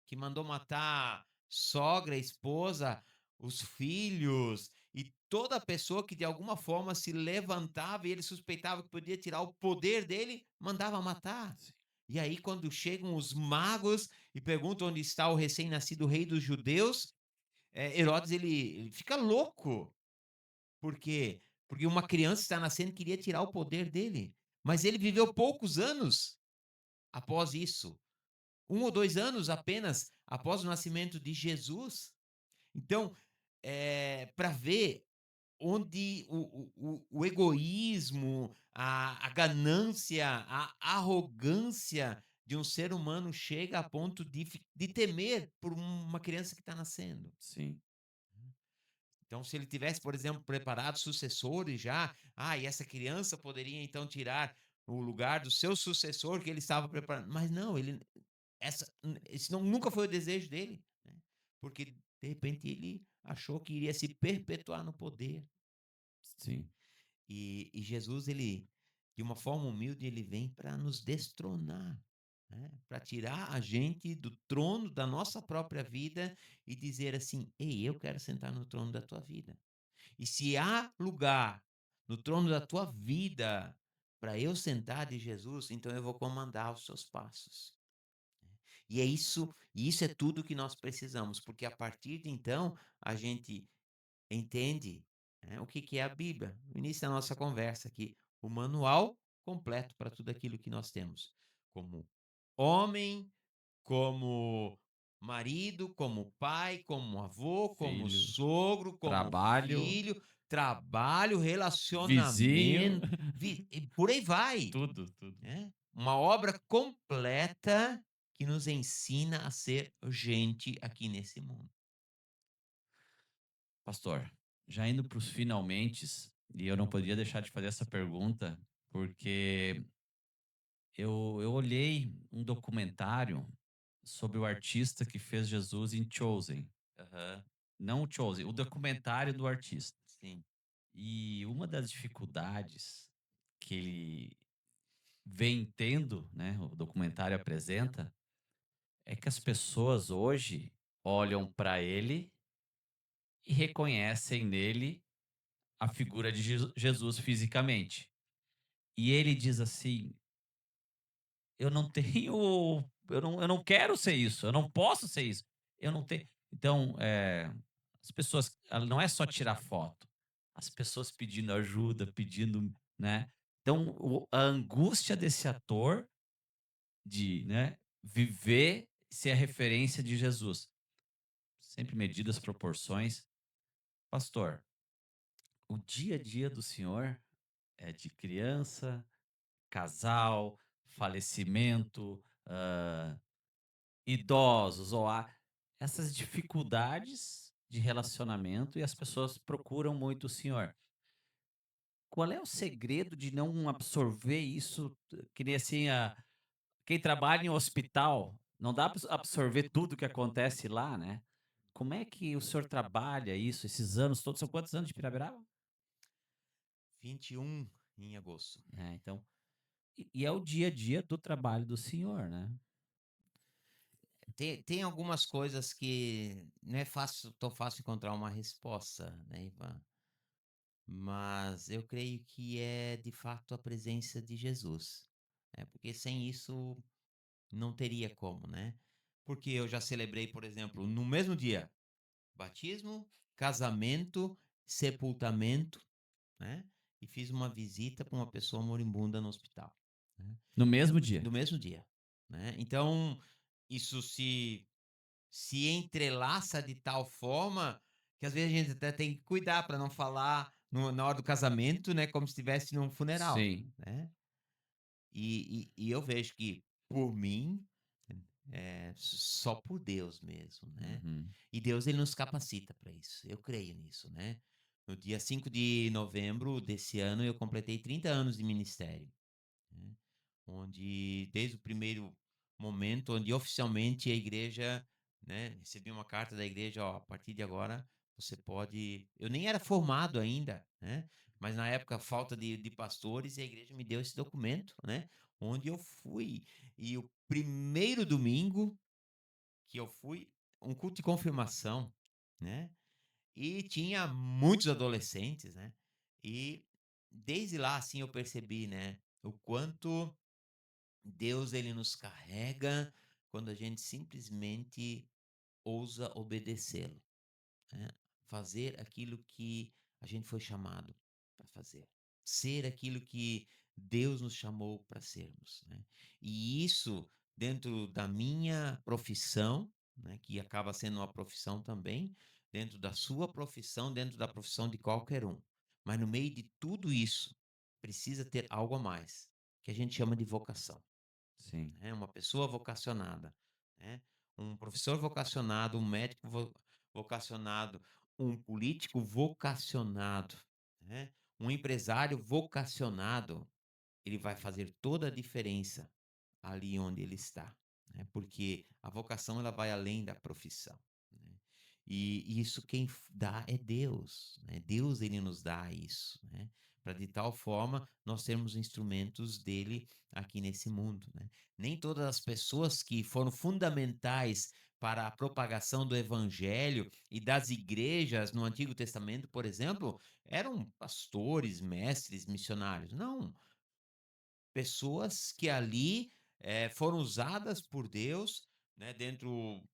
que mandou matar sogra, esposa, os filhos e toda pessoa que de alguma forma se levantava e ele suspeitava que podia tirar o poder dele, mandava matar. Sim. E aí, quando chegam os magos e perguntam onde está o recém-nascido rei dos judeus, Herodes ele fica louco. Por quê? Porque uma criança está nascendo e queria tirar o poder dele. Mas ele viveu poucos anos após isso. 1 ou 2 anos apenas após o nascimento de Jesus. Então, para ver onde o egoísmo, a ganância, a arrogância de um ser humano chega a ponto de temer por uma criança que está nascendo. Sim. Então, se ele tivesse, por exemplo, preparado sucessores já, e essa criança poderia então tirar o lugar do seu sucessor que ele estava preparando. Mas não, esse nunca foi o desejo dele, né? Porque de repente ele achou que iria se perpetuar no poder. Sim. E Jesus, ele, de uma forma humilde, ele vem para nos destronar, né? Para tirar a gente do trono da nossa própria vida e dizer assim: ei, eu quero sentar no trono da tua vida. E se há lugar no trono da tua vida para eu sentar de Jesus, então eu vou comandar os seus passos. E isso é tudo que nós precisamos, porque a partir de então a gente entende, né, o que que é a Bíblia. No início da nossa conversa aqui, o manual completo para tudo aquilo que nós temos, como homem, como marido, como pai, como avô, como Filho, sogro, como trabalho, filho, trabalho, vizinho, relacionamento, e por aí vai, tudo, tudo. né? Uma obra completa que nos ensina a ser gente aqui nesse mundo. Pastor, já indo para os finalmentes, e eu não poderia deixar de fazer essa pergunta, porque eu olhei um documentário sobre o artista que fez Jesus em Chosen. Aham, Não o Chosen, o documentário do artista. sim. E uma das dificuldades que ele vem tendo, né, o documentário apresenta, é que as pessoas hoje olham para ele e reconhecem nele a figura de Jesus fisicamente. E ele diz assim: eu não tenho, eu não quero ser isso, eu não posso ser isso, eu não tenho. Então, as pessoas, não é só tirar foto, as pessoas pedindo ajuda, pedindo, né? Então, a angústia desse ator de, né, viver ser a referência de Jesus, sempre medidas proporções. Pastor, O dia a dia do senhor é de criança, casal, falecimento, idosos ou essas dificuldades de relacionamento e as pessoas procuram muito o senhor. Qual é o segredo de não absorver isso, que nem assim, quem trabalha em hospital, não dá para absorver tudo que acontece lá, né? Como é que o senhor trabalha isso, esses anos todos? São quantos anos de Pirabiraba? 21 em agosto. É, então, e é o dia a dia do trabalho do senhor, né? Tem algumas coisas que não é tão fácil encontrar uma resposta, né, Ivan? Mas eu creio que é de fato a presença de Jesus, né? Porque sem isso não teria como, né? Porque eu já celebrei, por exemplo, no mesmo dia, batismo, casamento, sepultamento, né? E fiz uma visita para uma pessoa moribunda no hospital, né? No mesmo dia. No mesmo dia, né? Então, isso se entrelaça de tal forma que às vezes a gente até tem que cuidar para não falar na hora do casamento, né, como se estivesse num funeral, Sim. né? E eu vejo que por mim, só por Deus mesmo, né? Uhum. E Deus ele nos capacita para isso. Eu creio nisso, né? No dia 5 de novembro desse ano eu completei 30 anos de ministério, né? Onde desde o primeiro momento, onde oficialmente a igreja, né, recebi uma carta da igreja, ó, a partir de agora você pode. Eu nem era formado ainda, né? Mas na época, falta de pastores, e a igreja me deu esse documento, né? Onde eu fui. E o primeiro domingo que eu fui, um culto de confirmação, né? E tinha muitos adolescentes, né? E desde lá, assim, eu percebi, né? O quanto Deus ele nos carrega quando a gente simplesmente ousa obedecê-lo, né? Fazer aquilo que a gente foi chamado para fazer, ser aquilo que Deus nos chamou para sermos, né? E isso dentro da minha profissão, né, que acaba sendo uma profissão também, dentro da sua profissão, dentro da profissão de qualquer um. Mas no meio de tudo isso, precisa ter algo a mais, que a gente chama de vocação, Sim. né? Uma pessoa vocacionada, né? Um professor vocacionado, um médico vocacionado, um político vocacionado, né? Um empresário vocacionado, ele vai fazer toda a diferença ali onde ele está, né? Porque a vocação ela vai além da profissão, né? E isso quem dá é Deus, né? Deus ele nos dá isso, né? Para de tal forma nós sermos instrumentos dele aqui nesse mundo, né? Nem todas as pessoas que foram fundamentais para a propagação do evangelho e das igrejas no Antigo Testamento, por exemplo, eram pastores, mestres, missionários. Não, pessoas que ali foram usadas por Deus, né, dentro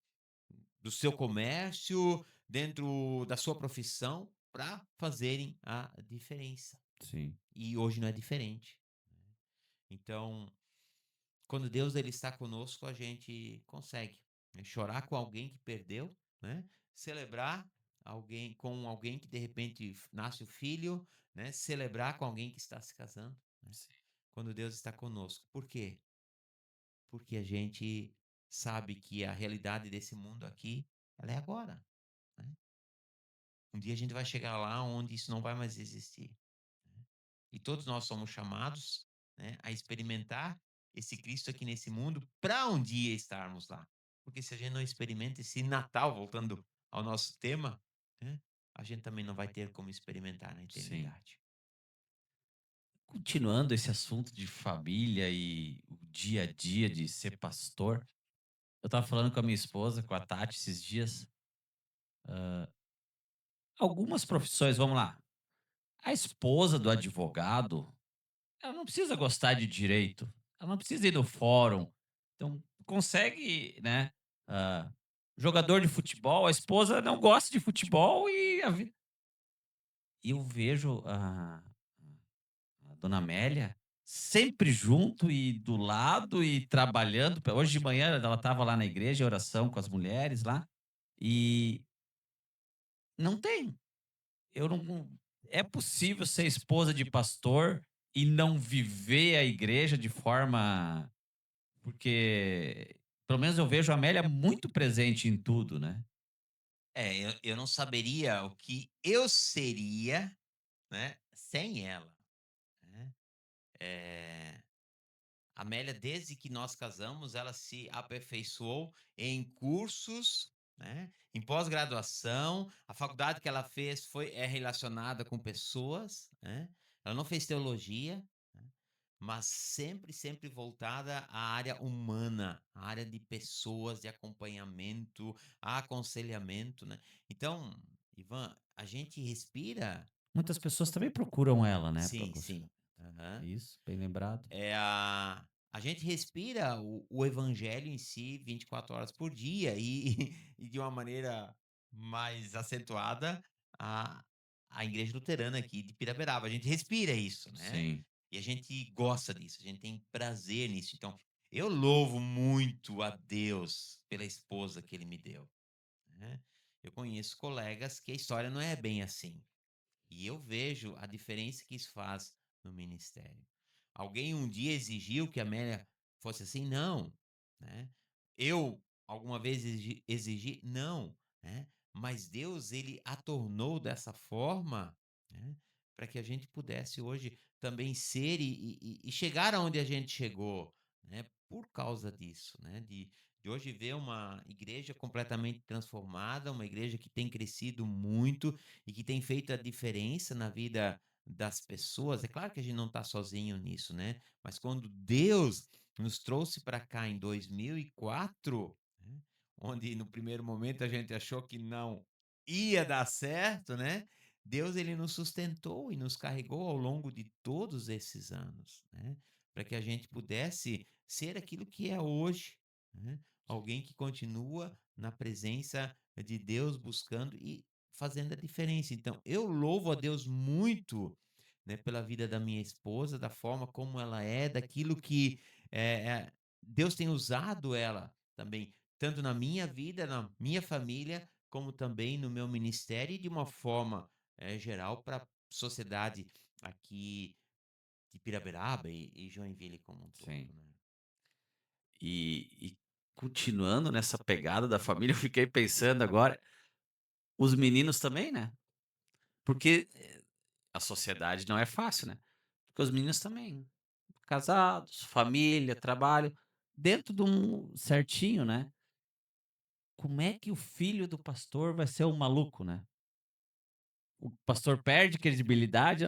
do seu comércio, dentro da sua profissão, para fazerem a diferença. Sim. E hoje não é diferente, né? Então, quando Deus ele está conosco, a gente consegue, né, chorar com alguém que perdeu, né? Celebrar com alguém que de repente nasce o filho, né? Celebrar com alguém que está se casando, né? Sim. Quando Deus está conosco. Por quê? Porque a gente sabe que a realidade desse mundo aqui, ela é agora, né? Um dia a gente vai chegar lá onde isso não vai mais existir, né? E todos nós somos chamados, né, a experimentar esse Cristo aqui nesse mundo para um dia estarmos lá. Porque se a gente não experimenta esse Natal, voltando ao nosso tema, né, a gente também não vai ter como experimentar na Sim. eternidade. Continuando esse assunto de família e o dia a dia de ser pastor, eu estava falando com a minha esposa, com a Tati, esses dias. Algumas profissões, vamos lá. A esposa do advogado, ela não precisa gostar de direito, ela não precisa ir no fórum. Então, consegue, né? ah, Jogador de futebol, a esposa não gosta de futebol e eu vejo a dona Amélia sempre junto e do lado e trabalhando. Hoje de manhã ela estava lá na igreja, em oração com as mulheres lá, e não tem. Eu não. é possível ser esposa de pastor e não viver a igreja de forma. Porque, pelo menos eu vejo a Amélia muito presente em tudo, né? Eu não saberia o que eu seria, né, sem ela, né? Eh, a Amélia, desde que nós casamos, ela se aperfeiçoou em cursos, né, em pós-graduação. A faculdade que ela fez é relacionada com pessoas, né? Ela não fez teologia, né, mas sempre, sempre voltada à área humana, à área de pessoas, de acompanhamento, aconselhamento, né? Então, Ivan, a gente respira. Muitas pessoas também procuram ela, né, para Sim, aconselhar. sim. Aham. Isso, bem lembrado. A gente respira o evangelho em si 24 horas por dia e de uma maneira mais acentuada a, a Igreja Luterana aqui de Piraberaba. A gente respira isso, né? Sim. E a gente gosta disso, a gente tem prazer nisso. Então, eu louvo muito a Deus pela esposa que ele me deu, né? Eu conheço colegas que a história não é bem assim. E eu vejo a diferença que isso faz no ministério. Alguém um dia exigiu que a Amélia fosse assim? Não, né? Eu alguma vez exigi? Não, né? Mas Deus, ele a tornou dessa forma, né? Para que a gente pudesse hoje também ser e chegar aonde a gente chegou, né? Por causa disso, né? De hoje ver uma igreja completamente transformada, uma igreja que tem crescido muito e que tem feito a diferença na vida das pessoas. É claro que a gente não está sozinho nisso, né? Mas quando Deus nos trouxe para cá em 2004, né? Onde no primeiro momento a gente achou que não ia dar certo, né? Deus, ele nos sustentou e nos carregou ao longo de todos esses anos, né? Para que a gente pudesse ser aquilo que é hoje, né? Alguém que continua na presença de Deus, buscando e fazendo a diferença. Então, eu louvo a Deus muito, né, pela vida da minha esposa, da forma como ela é, daquilo que Deus tem usado ela também, tanto na minha vida, na minha família, como também no meu ministério e de uma forma geral para a sociedade aqui de Piraberaba e Joinville como um todo, Sim. né? E continuando nessa pegada da família, eu fiquei pensando agora, os meninos também, né? Porque a sociedade não é fácil, né? Porque os meninos também, casados, família, trabalho, dentro de um certinho, né? Como é que o filho do pastor vai ser um maluco, né? O pastor perde credibilidade,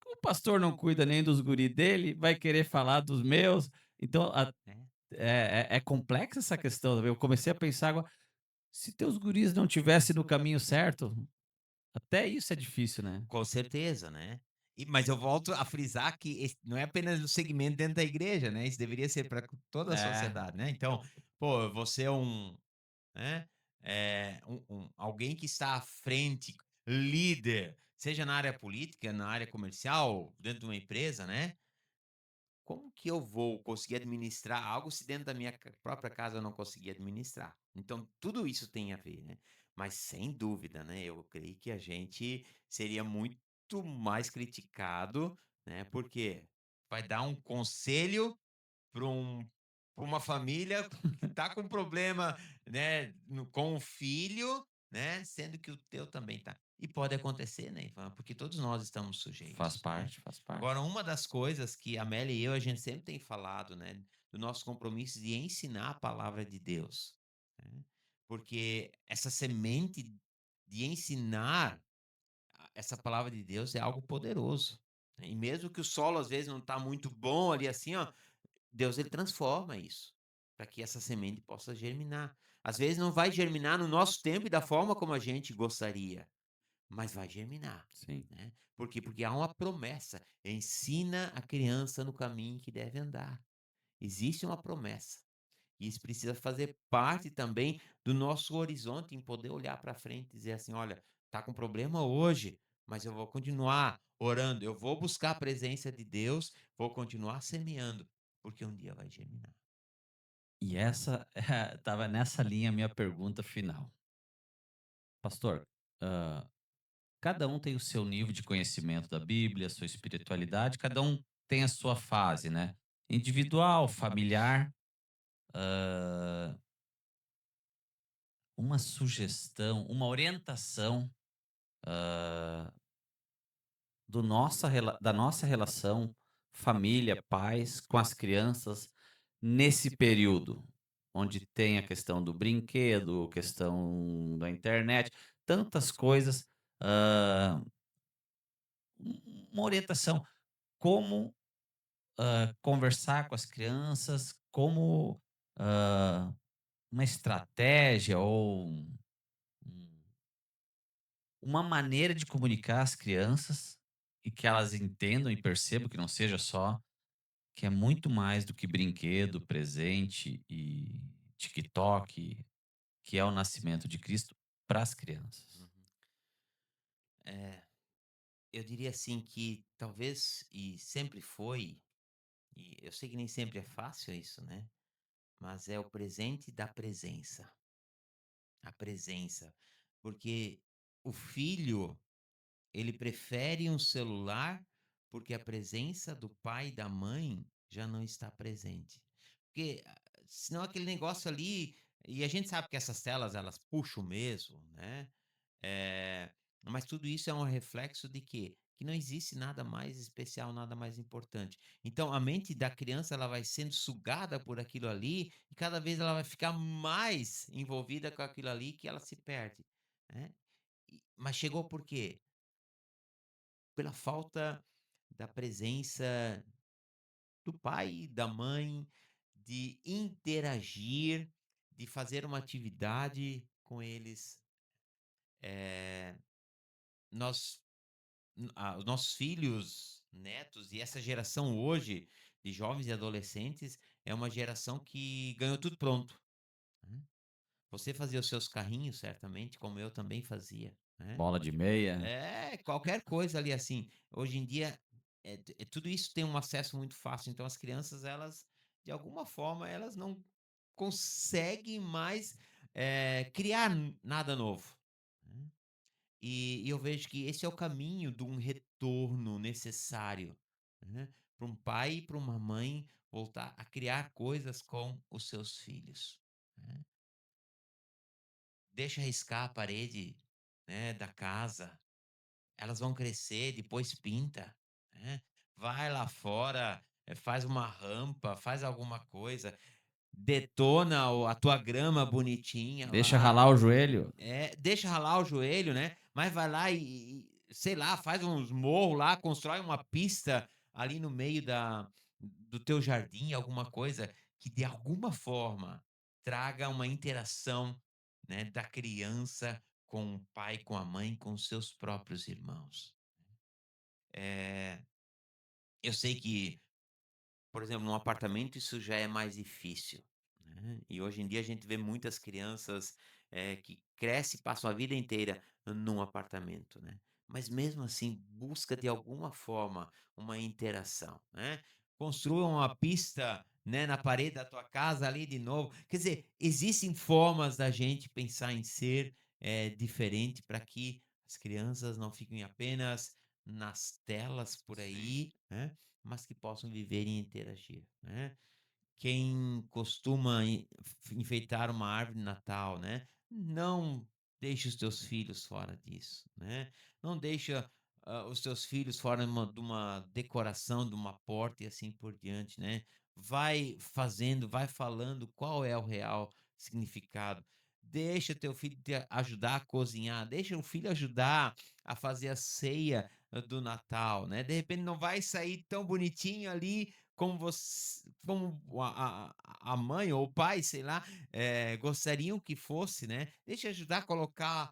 o pastor não cuida nem dos guri dele, vai querer falar dos meus. Então, É. é complexa essa questão. Eu comecei a pensar agora, se teus guris não tivessem no caminho certo, até isso é difícil, né? Com certeza, né? Mas eu volto a frisar que não é apenas o segmento dentro da igreja, né? Isso deveria ser para toda a É, sociedade, né? Então, pô, você é né? Alguém que está à frente, líder, seja na área política, na área comercial, dentro de uma empresa, né? Como que eu vou conseguir administrar algo se dentro da minha própria casa eu não conseguir administrar? Então, tudo isso tem a ver, né? Mas sem dúvida, né? Eu creio que a gente seria muito mais criticado, né? Porque vai dar um conselho para uma família que está com problema, né, com o filho, né, sendo que o teu também tá. E pode acontecer, né, Ivan? Porque todos nós estamos faz sujeitos, né? parte, faz parte. Agora, uma das coisas que a Amélia e eu, a gente sempre tem falado, né, do nosso compromisso de ensinar a palavra de Deus, né? Porque essa semente de ensinar essa palavra de Deus é algo poderoso, né? E mesmo que o solo às vezes não está muito bom ali assim, ó, Deus, ele transforma isso para que essa semente possa germinar. Às vezes não vai germinar no nosso tempo e da forma como a gente gostaria, mas vai germinar, Sim. né? Por quê? Porque há uma promessa. Ensina a criança no caminho que deve andar. Existe uma promessa. E isso precisa fazer parte também do nosso horizonte, em poder olhar para frente e dizer assim: olha, tá com problema hoje, mas eu vou continuar orando, eu vou buscar a presença de Deus, vou continuar semeando, porque um dia vai germinar. E essa estava nessa linha a minha pergunta final. Pastor, cada um tem o seu nível de conhecimento da Bíblia, a sua espiritualidade, cada um tem a sua fase, né? Individual, familiar. ah, uma sugestão, uma orientação da nossa relação família, pais com as crianças nesse período, onde tem a questão do brinquedo, questão da internet, tantas coisas. ah, uma orientação, como conversar com as crianças, como ah, uma estratégia ou uma maneira de comunicar às crianças e que elas entendam e percebam que não seja só, que é muito mais do que brinquedo, presente e TikTok, que é o nascimento de Cristo para as crianças. Uhum. É, eu diria assim que talvez, e sempre foi, e eu sei que nem sempre é fácil isso, né? Mas é o presente da presença. A presença. Porque o filho, ele prefere um celular porque a presença do pai e da mãe já não está presente. Porque senão aquele negócio ali, e a gente sabe que essas telas elas puxam mesmo, né? Eh, mas tudo isso é um reflexo de quê? Que não existe nada mais especial, nada mais importante. Então a mente da criança ela vai sendo sugada por aquilo ali e cada vez ela vai ficar mais envolvida com aquilo ali que ela se perde, né? Mas chegou por quê? Pela falta da presença do pai, da mãe, de interagir, de fazer uma atividade com eles. Eh, nós os nossos filhos, netos e essa geração hoje de jovens e adolescentes é uma geração que ganhou tudo pronto, né. Você fazia os seus carrinhos certamente, como eu também fazia, né. Bola de meia. É, qualquer coisa ali, assim. Hoje em dia, tudo isso tem um acesso muito fácil, então as crianças elas, de alguma forma, elas não conseguem mais, criar nada novo, né. E eu vejo que esse é o caminho de um retorno necessário, né, para um pai e para uma mãe voltar a criar coisas com os seus filhos, né. Deixa riscar a parede, né, da casa, elas vão crescer, depois pinta, né. Vai lá fora, faz uma rampa, faz alguma coisa, detona a tua grama bonitinha Deixa lá. ralar o joelho. É, deixa ralar o joelho, né, mas vai lá sei lá, faz uns morros lá, constrói uma pista ali no meio do teu jardim, alguma coisa que de alguma forma traga uma interação, né, da criança com o pai, com a mãe, com os seus próprios irmãos. Eh, eu sei que, por exemplo, num apartamento isso já é mais difícil, né, e hoje em dia a gente vê muitas crianças, que crescem, passam a vida inteira num apartamento, né, mas mesmo assim busca de alguma forma uma interação, né. Construa uma pista, né, na parede da tua casa ali de novo, quer dizer, existem formas da gente pensar em ser, diferente para que as crianças não fiquem apenas nas telas por Sim. aí, né, mas que possam viver e interagir, né. Quem costuma enfeitar uma árvore de Natal, né, não deixe os teus filhos fora disso, né. Não deixa, os teus filhos fora de uma decoração, de uma porta e assim por diante, né. Vai fazendo, vai falando qual é o real significado. Deixa teu filho te ajudar a cozinhar, deixa o filho ajudar a fazer a ceia, do Natal, né. De repente não vai sair tão bonitinho ali como a mãe ou o pai, sei lá, gostariam que fosse, né. Deixa ajudar a colocar,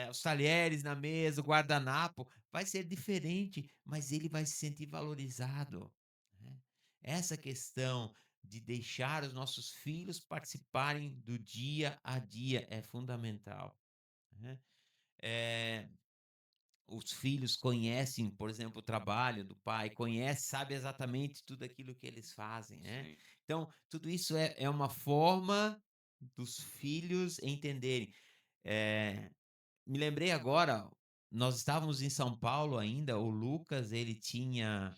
os talheres na mesa, o guardanapo, vai ser diferente, mas ele vai se sentir valorizado, né. Essa questão de deixar os nossos filhos participarem do dia a dia é fundamental, né. Eh os filhos conhecem, por exemplo, o trabalho do pai, conhece, sabe exatamente tudo aquilo que eles fazem, né. Sim. Então, tudo isso é uma forma dos filhos entenderem. Me lembrei agora, nós estávamos em São Paulo ainda, o Lucas, ele tinha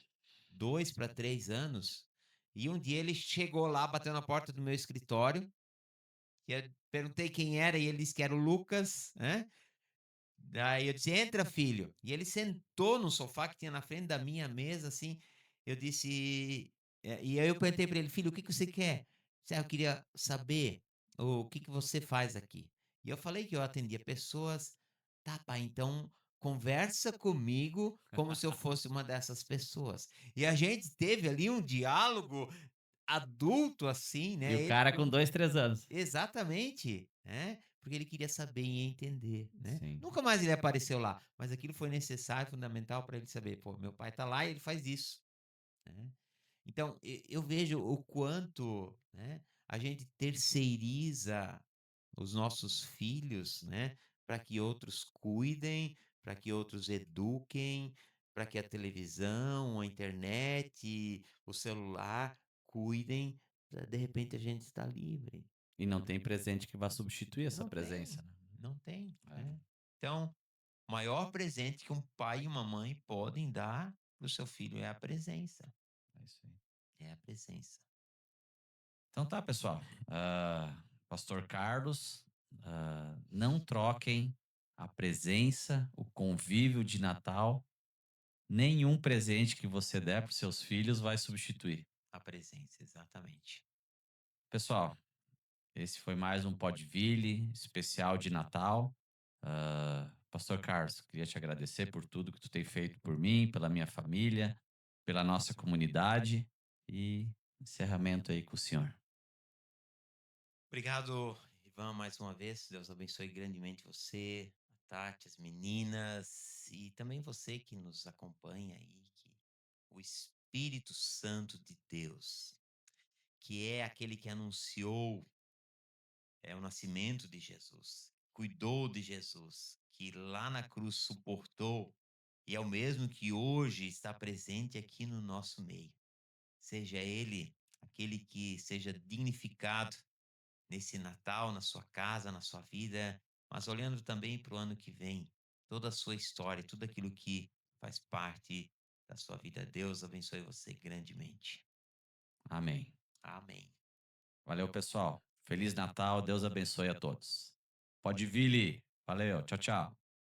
2 para 3 anos, e um dia ele chegou lá, bateu na porta do meu escritório, que eu perguntei quem era, e ele disse que era o Lucas, né? Daí eu disse: entra, filho. E ele sentou no sofá que tinha na frente da minha mesa, assim. Eu disse. E aí eu perguntei para ele: filho, o que que você quer? Disse: eu queria saber o que que você faz aqui. E eu falei que eu atendia pessoas. Tá, pai, então conversa comigo como se eu fosse uma dessas pessoas. E a gente teve ali um diálogo adulto, assim, E né? o Ele cara com 2, 3 anos. exatamente, né, porque ele queria saber e entender, né. Sim. Nunca mais ele apareceu lá, mas aquilo foi necessário, fundamental para ele saber: "Pô, meu pai está lá e ele faz isso", né. Então, eu vejo o quanto, né, a gente terceiriza os nossos filhos, né, para que outros cuidem, para que outros eduquem, para que a televisão, a internet, o celular cuidem, pra de repente a gente estar livre. E não tem presente que vá substituir essa Não presença, tem, né? não tem, É, né. Então, o maior presente que um pai e uma mãe podem dar para o seu filho é a presença, é isso aí. é a presença. Então tá, pessoal. Pastor Carlos, não troquem a presença, o convívio de Natal. Nenhum presente que você der para os seus filhos vai substituir. A presença, exatamente. Pessoal, esse foi mais um Podville especial de Natal. Pastor Carlos, queria te agradecer por tudo que tu tem feito por mim, pela minha família, pela nossa comunidade e encerramento aí com o senhor. Obrigado, Ivan, mais uma vez. Deus abençoe grandemente você, a Tati, as meninas e também você que nos acompanha aí, que o Espírito Santo de Deus, que é aquele que anunciou o nascimento de Jesus, cuidou de Jesus, que lá na cruz suportou e é o mesmo que hoje está presente aqui no nosso meio. Seja ele aquele que seja dignificado nesse Natal, na sua casa, na sua vida, mas olhando também para o ano que vem, toda a sua história, tudo aquilo que faz parte da sua vida. Deus abençoe você grandemente. Amém. Amém. Valeu, pessoal. Feliz Natal. Deus abençoe a todos. Pode vir, Li. Valeu. Tchau, tchau.